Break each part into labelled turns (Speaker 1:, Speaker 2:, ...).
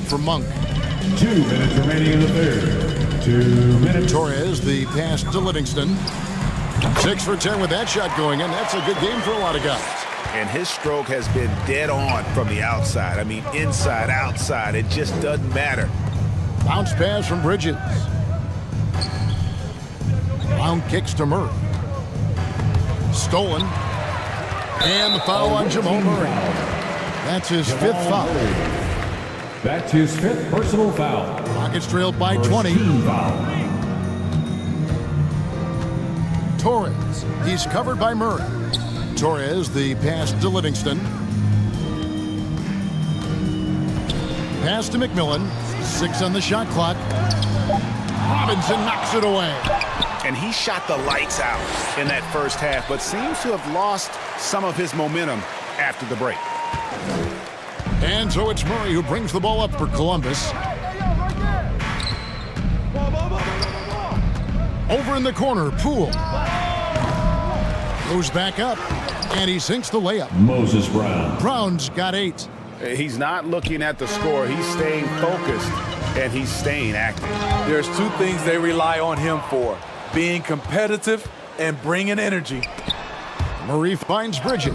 Speaker 1: for Monk.
Speaker 2: 2 minutes remaining in the third. 2 minutes.
Speaker 1: Torres, the pass to Livingston. 6 for 10 with that shot going in. That's a good game for a lot of guys.
Speaker 3: And his stroke has been dead on from the outside. I mean, inside, outside, it just doesn't matter.
Speaker 1: Bounce pass from Bridges. Brown kicks to Murray. Stolen. And the foul on Jamal Murray. That's his 5th foul.
Speaker 2: That's his 5th personal foul.
Speaker 1: Rockets trailed by 20. Torres. He's covered by Murray. Torres, the pass to Livingston. Pass to McMillan. 6 on the shot clock. Robinson knocks it away.
Speaker 3: And he shot the lights out in that first half, but seems to have lost some of his momentum after the break.
Speaker 1: And so it's Murray who brings the ball up for Columbus. Over in the corner, Poole. Goes back up, and he sinks the layup.
Speaker 2: Moses Brown.
Speaker 1: Brown's got 8.
Speaker 3: He's not looking at the score. He's staying focused, and he's staying active.
Speaker 4: There's 2 things they rely on him for: being competitive and bringing energy.
Speaker 1: Murray finds Bridges.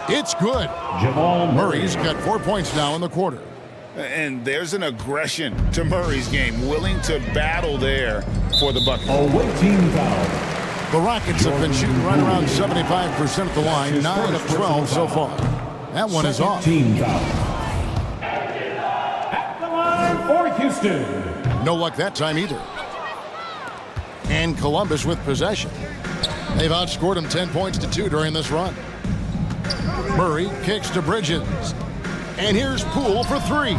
Speaker 1: It's good.
Speaker 2: Jamal
Speaker 1: Murray's got 4 points now in the quarter.
Speaker 3: And there's an aggression to Murray's game, willing to battle there for the bucket.
Speaker 2: Away team foul.
Speaker 1: The Rockets have been shooting right around 75% at the line, 9 of 12 so far. That one is off.
Speaker 2: Team foul. At the line for Houston.
Speaker 1: No luck that time either. And Columbus with possession. They've outscored him 10 points to 2 during this run. Murray kicks to Bridges. And here's Poole for 3.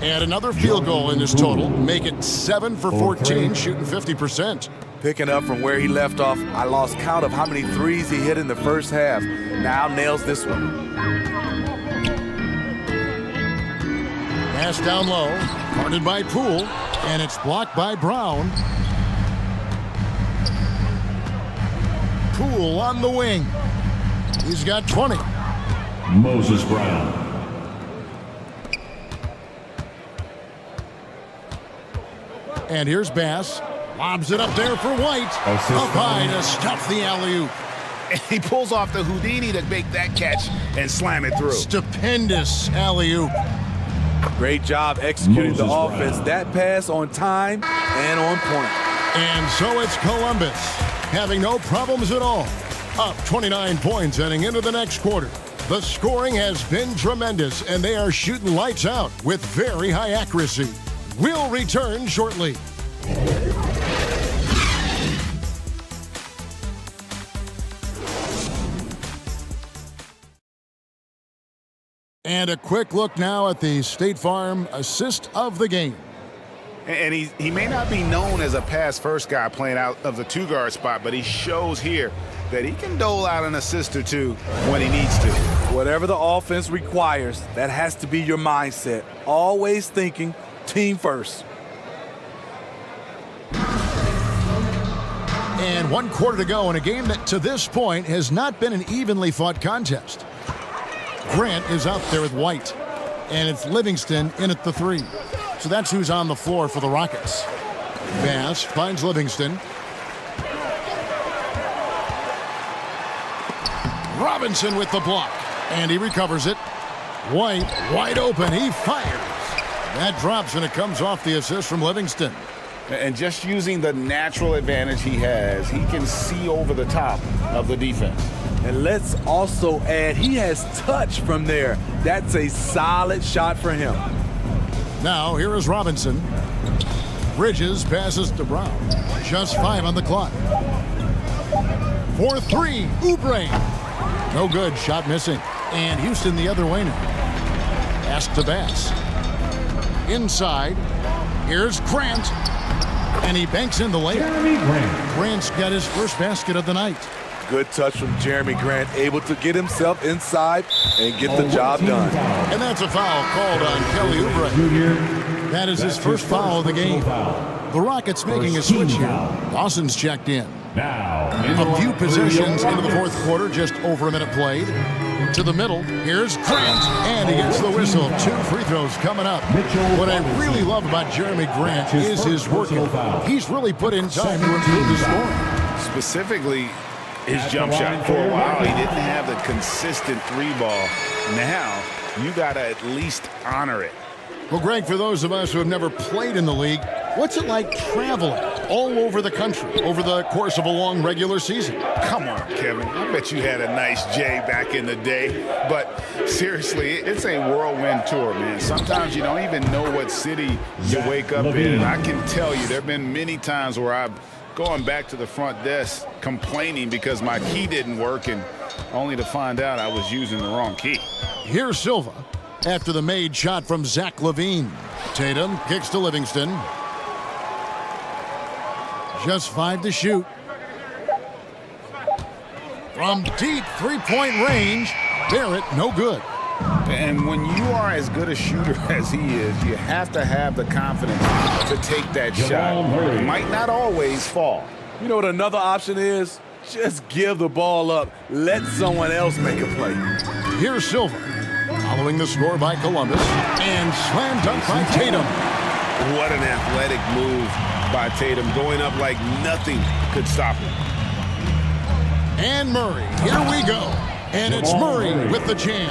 Speaker 1: And another field goal in this total. Make it 7 for 14, shooting 50%.
Speaker 4: Picking up from where he left off, I lost count of how many threes he hit in the first half. Now nails this one.
Speaker 1: Pass down low, guarded by Poole, and it's blocked by Brown. Poole on the wing. He's got 20.
Speaker 2: Moses Brown.
Speaker 1: And here's Bass. Lobs it up there for White. Up high to stuff the alley-oop.
Speaker 3: And he pulls off the Houdini to make that catch and slam it through.
Speaker 1: Stupendous alley-oop.
Speaker 4: Great job executing
Speaker 2: Moses
Speaker 4: the offense.
Speaker 2: Brown.
Speaker 4: That pass on time and on point.
Speaker 1: And so it's Columbus, having no problems at all. Up 29 points heading into the next quarter. The scoring has been tremendous, and they are shooting lights out with very high accuracy. We'll return shortly. And a quick look now at the State Farm assist of the game.
Speaker 3: And he may not be known as a pass-first guy playing out of the 2-guard spot, but he shows here that he can dole out an assist or 2 when he needs to.
Speaker 4: Whatever the offense requires, that has to be your mindset. Always thinking team first.
Speaker 1: And 1 quarter to go in a game that to this point has not been an evenly fought contest. Grant is out there with White, and it's Livingston in at the 3. So that's who's on the floor for the Rockets. Bass finds Livingston. Robinson with the block, and he recovers it. White wide open, he fires. That drops, and it comes off the assist from Livingston.
Speaker 3: And just using the natural advantage he has, he can see over the top of the defense.
Speaker 4: And let's also add, he has touch from there. That's a solid shot for him.
Speaker 1: Now, here is Robinson. Bridges passes to Brown. Just 5 on the clock. For 3, Oubre. No good, shot missing. And Houston the other way now. Pass to Bass. Inside, here's Grant. And he banks in the layup.
Speaker 2: Jeremy Grant.
Speaker 1: Grant's got his first basket of the night.
Speaker 4: Good touch from Jeremy Grant, able to get himself inside and get the job done.
Speaker 1: And that's a foul called on Kelly Oubre. That is his first foul of the game. The Rockets making a switch here. Dawson's checked in.
Speaker 2: Now,
Speaker 1: A few possessions into the fourth quarter, just over a minute played. To the middle. Here's Grant. And he gets the whistle. 2 free throws coming up. What I really love about Jeremy Grant is his work. He's really put in time to improve his scoring.
Speaker 3: Specifically, his jump shot. For a while, he didn't have the consistent 3-ball. Now, you got to at least honor it.
Speaker 1: Well, Greg, for those of us who have never played in the league, what's it like traveling all over the country over the course of a long regular season?
Speaker 3: Come on, Kevin. I bet you had a nice J back in the day. But seriously, it's a whirlwind tour, man. Sometimes you don't even know what city you wake up in. And I can tell you there have been many times where I've gone back to the front desk complaining because my key didn't work, and only to find out I was using the wrong key.
Speaker 1: Here's Silva after the made shot from Zach LaVine. Tatum kicks to Livingston. Just 5 to shoot. From deep 3-point range, Barrett, no good.
Speaker 3: And when you are as good a shooter as he is, you have to have the confidence to take that shot. It might not always fall.
Speaker 4: You know what another option is? Just give the ball up. Let someone else make a play.
Speaker 1: Here's Silva, following the score by Columbus, and slam dunk by Tatum.
Speaker 3: What an athletic move by Tatum, going up like nothing could stop him.
Speaker 1: And Murray, here we go. And it's Murray with the jam.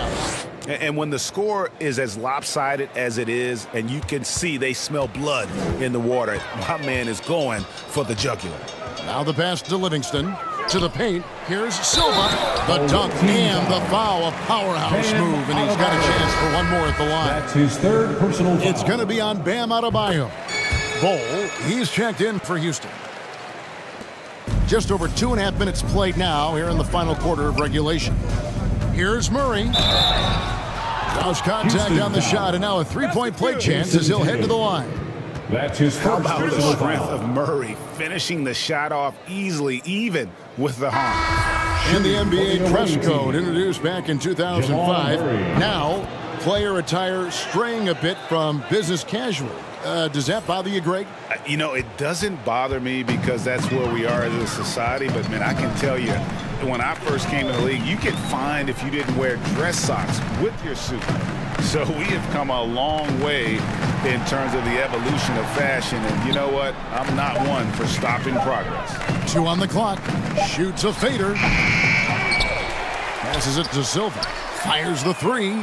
Speaker 3: And when the score is as lopsided as it is, and you can see they smell blood in the water, my man is going for the jugular.
Speaker 1: Now the pass to Livingston. To the paint. Here's Silva. The dunk and the foul. A powerhouse move, and he's got a chance for one more at the line.
Speaker 2: That's his 3rd personal foul.
Speaker 1: It's going to be on Bam Adebayo. Bol, he's checked in for Houston. Just over 2.5 minutes played now here in the final quarter of regulation. Here's Murray. Lost contact on the shot, and now a 3-point play chance as he'll head to the line.
Speaker 2: That's his
Speaker 3: How
Speaker 2: first
Speaker 3: about the
Speaker 2: personal
Speaker 3: strength
Speaker 2: foul.
Speaker 3: of Murray finishing the shot off easily, even with the harm.
Speaker 1: And the NBA dress code introduced back in 2005. Now, player attire straying a bit from business casual. Does that bother you, Greg?
Speaker 3: You know, it doesn't bother me because that's where we are as a society. But, man, I can tell you, when I first came in the league, you get fined if you didn't wear dress socks with your suit. So we have come a long way in terms of the evolution of fashion. And you know what? I'm not one for stopping progress.
Speaker 1: 2 on the clock. Shoots a fader. Passes it to Silva. Fires the 3.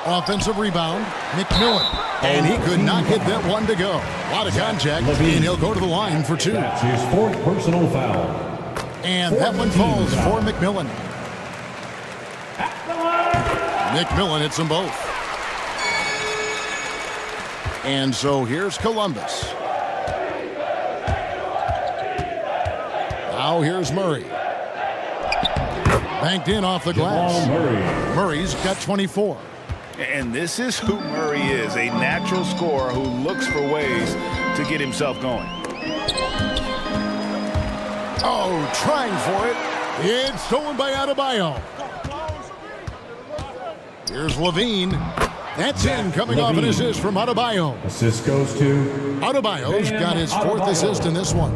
Speaker 1: Offensive rebound. McMillan. And he could not get that one to go. A lot of contact. And he'll go to the line for 2.
Speaker 2: That's his 4th personal foul.
Speaker 1: And that one falls for McMillan. McMillan hits them both. And so here's Columbus. Now here's Murray. Banked in off the glass. Murray's got 24.
Speaker 3: And this is who Murray is, a natural scorer who looks for ways to get himself going.
Speaker 1: Oh, trying for it. It's stolen by Adebayo. Here's LaVine. That's in, coming off an assist from Adebayo.
Speaker 2: Assist goes to
Speaker 1: Adebayo's got his 4th assist in this one.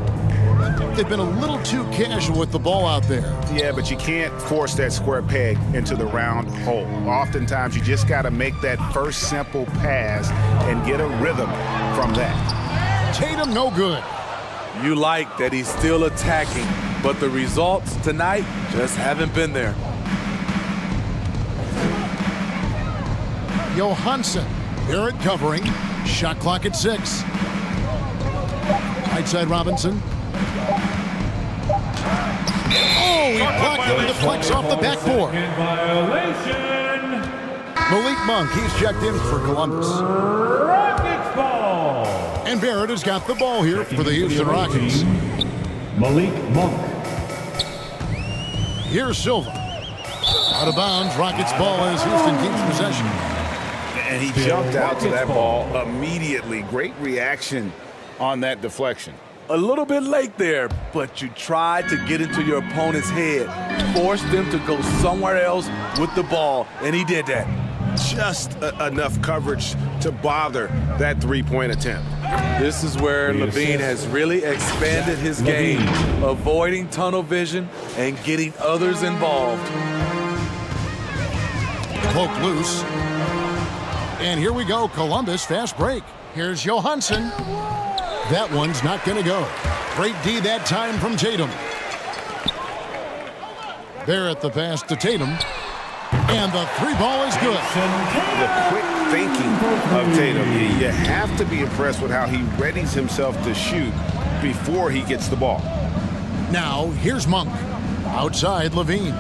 Speaker 1: They've been a little too casual with the ball out there.
Speaker 3: Yeah, but you can't force that square peg into the round hole. Oftentimes, you just got to make that first simple pass and get a rhythm from that.
Speaker 1: Tatum, no good.
Speaker 4: You like that he's still attacking, but the results tonight just haven't been there.
Speaker 1: Johansson, Barrett covering. Shot clock at 6. Right side Robinson. Oh, he blocked it and deflects off the backboard. Malik Monk, he's checked in for Columbus.
Speaker 2: Rockets ball.
Speaker 1: And Barrett has got the ball here for the Houston Rockets.
Speaker 2: Malik Monk.
Speaker 1: Here's Silva. Out of bounds, Rockets ball as Houston keeps possession.
Speaker 3: And he jumped out to that ball immediately. Great reaction on that deflection.
Speaker 4: A little bit late there, but you tried to get into your opponent's head, force them to go somewhere else with the ball, and he did that.
Speaker 3: Just enough coverage to bother that 3-point attempt.
Speaker 4: This is where LaVine has really expanded his game, avoiding tunnel vision and getting others involved.
Speaker 1: Poked loose. And here we go, Columbus fast break. Here's Johansson. That one's not going to go. Great D that time from Tatum. Barrett the pass to Tatum. And the three ball is good.
Speaker 3: The quick thinking of Tatum. You have to be impressed with how he readies himself to shoot before he gets the ball.
Speaker 1: Now, here's Monk. Outside Levine.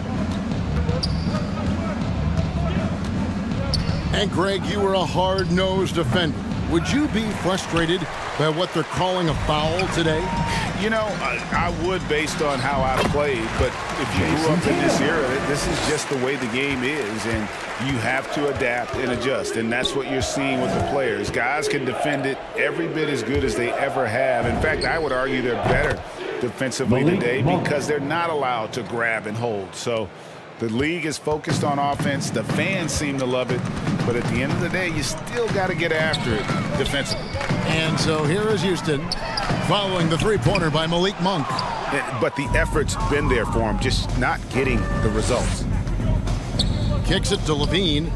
Speaker 1: And Greg, you were a hard-nosed defender. Would you be frustrated by what they're calling a foul today?
Speaker 3: You know, I would based on how I played, but if you grew up in this era, this is just the way the game is, and you have to adapt and adjust, and that's what you're seeing with the players. Guys can defend it every bit as good as they ever have. In fact, I would argue they're better defensively today because they're not allowed to grab and hold. So the league is focused on offense. The fans seem to love it, but at the end of the day, you still got to get after it defensively.
Speaker 1: And so here is Houston following the three-pointer by Malik Monk.
Speaker 3: But the effort's been there for him, just not getting the results.
Speaker 1: Kicks it to Levine.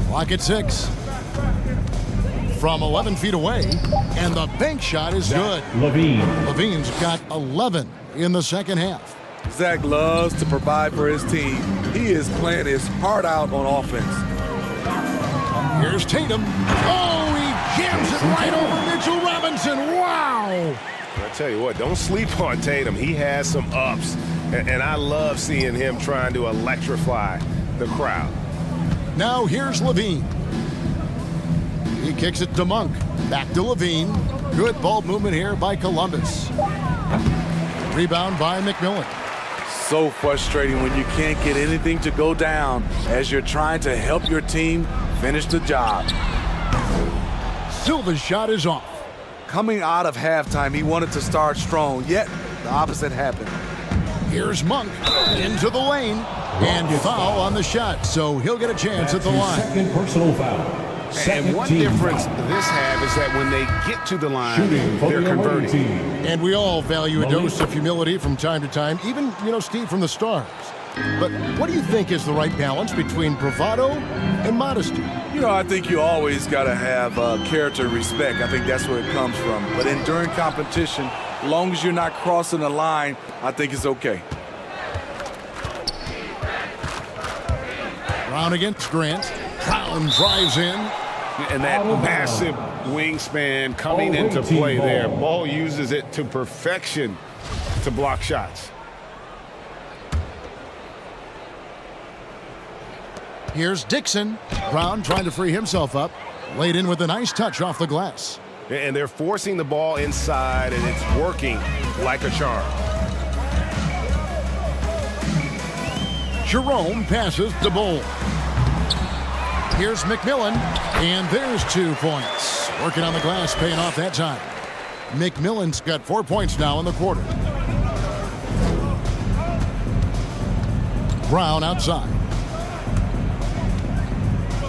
Speaker 1: Clock at 6. From 11 feet away, and the bank shot is good. Levine's got 11 in the second half.
Speaker 4: Zach loves to provide for his team. He is playing his heart out on offense.
Speaker 1: Here's Tatum. Oh, he jams it right over Mitchell Robinson. Wow!
Speaker 5: I tell you what, don't sleep on Tatum. He has some ups, and I love seeing him trying to electrify the crowd.
Speaker 1: Now here's Levine. He kicks it to Monk. Back to Levine. Good ball movement here by Columbus. Rebound by McMillan.
Speaker 4: So frustrating when you can't get anything to go down as you're trying to help your team finish the job.
Speaker 1: Silva's shot is off.
Speaker 4: Coming out of halftime, he wanted to start strong, yet the opposite happened.
Speaker 1: Here's Monk into the lane. And foul on the shot, so he'll get a chance at the line.
Speaker 2: Second personal foul.
Speaker 3: And one difference this have is that when they get to the line, they're converting.
Speaker 1: And we all value a dose of humility from time to time, even, Steve, from the stars. But what do you think is the right balance between bravado and modesty?
Speaker 4: I think you always got to have character and respect. I think that's where it comes from. But during competition, as long as you're not crossing the line, I think it's okay.
Speaker 1: Brown against Grant. Brown drives in.
Speaker 3: And that massive wingspan coming into play there. Ball uses it to perfection to block shots.
Speaker 1: Here's Dixon. Brown trying to free himself up. Laid in with a nice touch off the glass.
Speaker 5: And they're forcing the ball inside, and it's working like a charm.
Speaker 1: Jerome passes to Bull. Here's McMillan, and there's 2 points. Working on the glass, paying off that time. McMillan's got 4 points now in the quarter. Brown outside.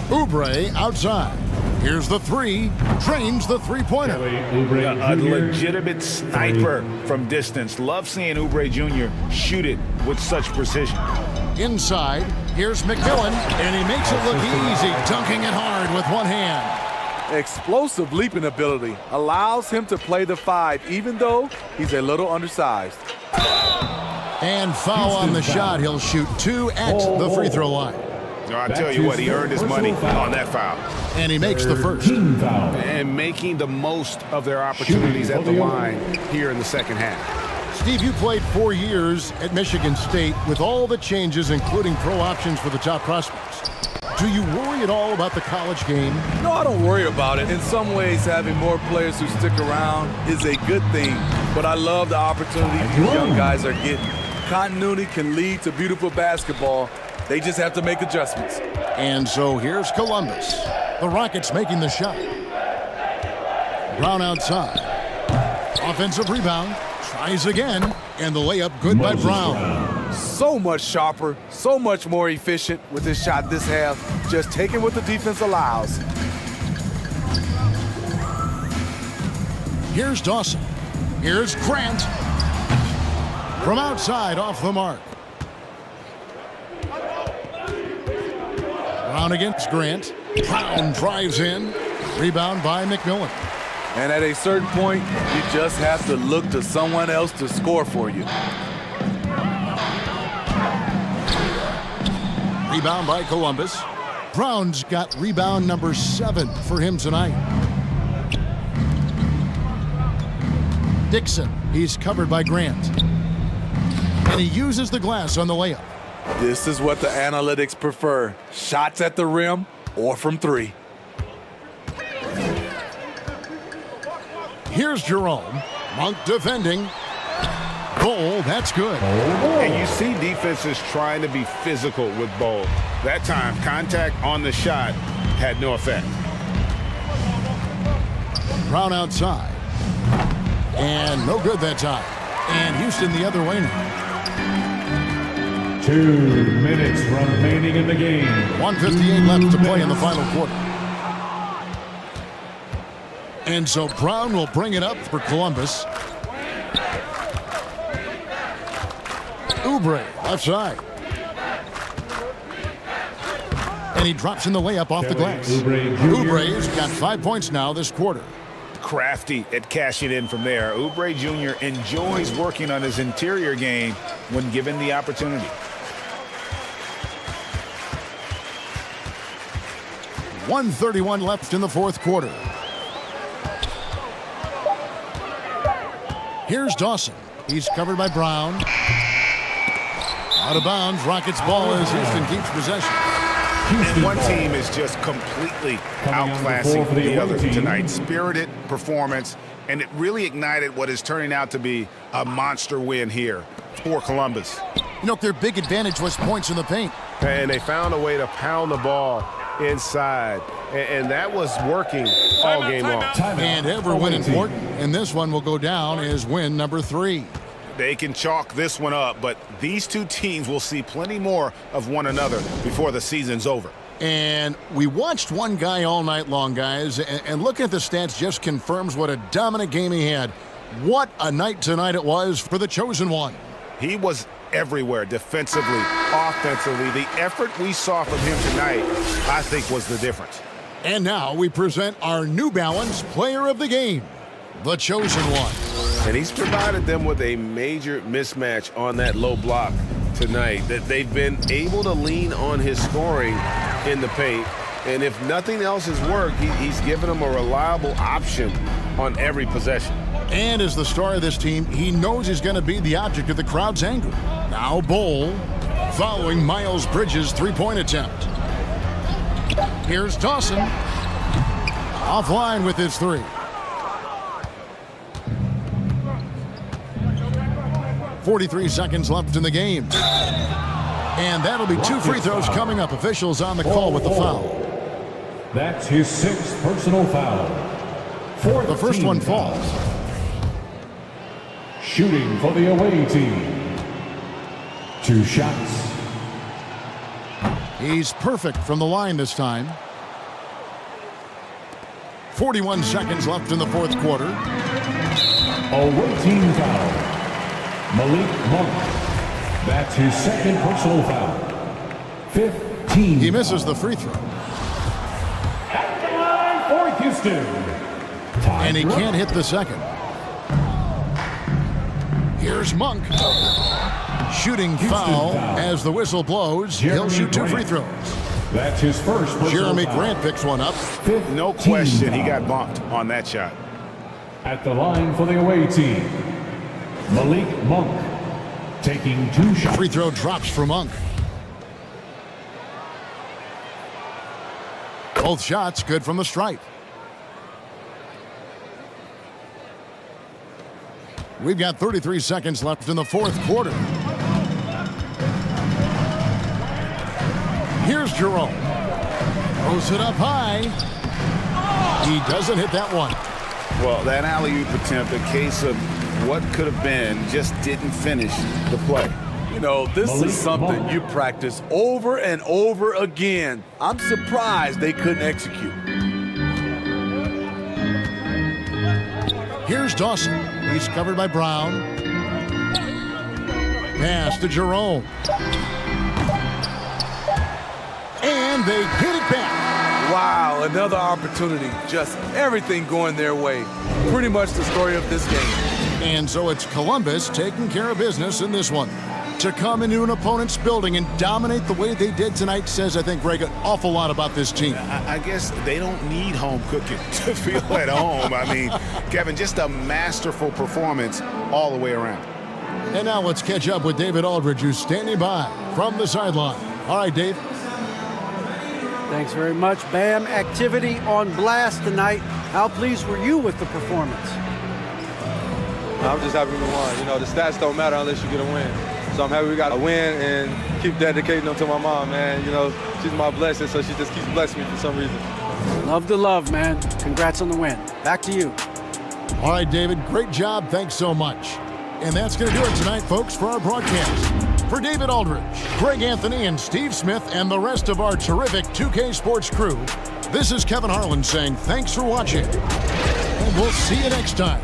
Speaker 1: Oubre outside. Here's the three. Drains the three-pointer.
Speaker 3: A legitimate sniper from distance. Love seeing Oubre Jr. shoot it with such precision.
Speaker 1: Inside, here's McMillan, and he makes it look easy, dunking it hard with one hand.
Speaker 4: Explosive leaping ability allows him to play the 5, even though he's a little undersized.
Speaker 1: And foul on the shot. He'll shoot 2 at the free throw line.
Speaker 3: I tell you what, he earned his money on that foul.
Speaker 1: And he makes the first.
Speaker 3: And making the most of their opportunities at the line here in the second half.
Speaker 1: Steve, you played 4 years at Michigan State with all the changes, including pro options for the top prospects. Do you worry at all about the college game?
Speaker 4: No, I don't worry about it. In some ways, having more players who stick around is a good thing. But I love the opportunity these young guys are getting. Continuity can lead to beautiful basketball. They just have to make adjustments.
Speaker 1: And so here's Columbus. The Rockets making the shot. Brown outside. Offensive rebound. Tries again. And the layup good by Brown.
Speaker 4: So much sharper, so much more efficient with his shot this half. Just taking what the defense allows.
Speaker 1: Here's Dawson. Here's Grant. From outside, off the mark. Brown against Grant. Brown drives in. Rebound by McMillan.
Speaker 4: And at a certain point, you just have to look to someone else to score for you.
Speaker 1: Rebound by Columbus. Brown's got rebound number 7 for him tonight. Dixon, he's covered by Grant. And he uses the glass on the layup.
Speaker 4: This is what the analytics prefer. Shots at the rim or from 3.
Speaker 1: Here's Jerome. Monk defending. Goal, that's good.
Speaker 3: And you see defenses trying to be physical with Bowl. That time, contact on the shot had no effect.
Speaker 1: Brown outside. And no good that time. And Houston the other way now.
Speaker 2: 2 minutes remaining in the game.
Speaker 1: 1:58 left to play in the final quarter. And so Brown will bring it up for Columbus. Oubre, left side. And he drops in the layup off the glass. Oubre's got 5 points now this quarter.
Speaker 3: Crafty at cashing in from there. Oubre Jr. enjoys working on his interior game when given the opportunity.
Speaker 1: .131 left in the fourth quarter. Here's Dawson. He's covered by Brown. Out of bounds. Rockets ball as Houston keeps possession.
Speaker 3: And one team is just completely outclassing the other tonight. Spirited performance, and it really ignited what is turning out to be a monster win here for Columbus.
Speaker 1: You know, their big advantage was points in the paint.
Speaker 5: And they found a way to pound the ball inside, and that was working all game long.
Speaker 1: And ever win important, and this one will go down as win number 3.
Speaker 3: They can chalk this one up, but these two teams will see plenty more of one another before the season's over.
Speaker 1: And we watched one guy all night long, guys, and looking at the stats just confirms what a dominant game he had. What a night tonight it was for the chosen one.
Speaker 3: He was everywhere, defensively, offensively. The effort we saw from him tonight, I think, was the difference.
Speaker 1: And now we present our New Balance Player of the Game, the chosen one.
Speaker 5: And he's provided them with a major mismatch on that low block tonight, that they've been able to lean on his scoring in the paint. And if nothing else has worked, he's given them a reliable option on every possession.
Speaker 1: And as the star of this team, he knows he's going to be the object of the crowd's anger. Now Bowl, following Miles Bridges' three-point attempt. Here's Dawson. Offline with his 3. .43 seconds left in the game. And that'll be 2 free throws coming up. Officials on the call with the foul.
Speaker 2: That's his 6th personal foul.
Speaker 1: The first one falls.
Speaker 2: Shooting for the away team. 2 shots.
Speaker 1: He's perfect from the line this time. 41 seconds left in the fourth quarter.
Speaker 2: Away team foul. Malik Monk. That's his 2nd personal foul. 15.
Speaker 1: He misses the free throw.
Speaker 2: At the line for Houston.
Speaker 1: And he can't hit the second. Here's Monk. Shooting foul as the whistle blows. He'll shoot 2 free throws.
Speaker 2: That's his first personal
Speaker 1: Jeremy
Speaker 2: foul.
Speaker 1: Grant picks one up.
Speaker 3: No question he got bumped on that shot.
Speaker 2: At the line for the away team, Malik Monk taking 2 shots.
Speaker 1: Free throw drops for Monk. Both shots good from the stripe. We've got 33 seconds left in the fourth quarter. Here's Jerome. Throws it up high. He doesn't hit that one.
Speaker 3: Well, that alley-oop attempt, a case of what could have been, just didn't finish the play.
Speaker 4: You know, this is something you practice over and over again. I'm surprised they couldn't execute.
Speaker 1: Here's Dawson. He's covered by Brown. pass to Jerome. And they hit it back.
Speaker 4: Wow, another opportunity. Just everything going their way. Pretty much the story of this game.
Speaker 1: And so it's Columbus taking care of business in this one. To come into an opponent's building and dominate the way they did tonight says, I think, Greg, an awful lot about this team.
Speaker 3: I guess they don't need home cooking to feel at home. I mean, Kevin, just a masterful performance all the way around.
Speaker 1: And now let's catch up with David Aldridge, who's standing by from the sideline. All right, Dave.
Speaker 6: Thanks very much, Bam. Activity on blast tonight. How pleased were you with the performance?
Speaker 7: I'm just happy we won. You know, the stats don't matter unless you get a win. So I'm happy we got a win and keep dedicating them to my mom, man. You know, she's my blessing, so she just keeps blessing me for some reason.
Speaker 6: Love the love, man. Congrats on the win. Back to you.
Speaker 1: All right, David, great job. Thanks so much. And that's going to do it tonight, folks, for our broadcast. For David Aldridge, Greg Anthony, and Steve Smith, and the rest of our terrific 2K Sports crew, this is Kevin Harlan saying thanks for watching, and we'll see you next time.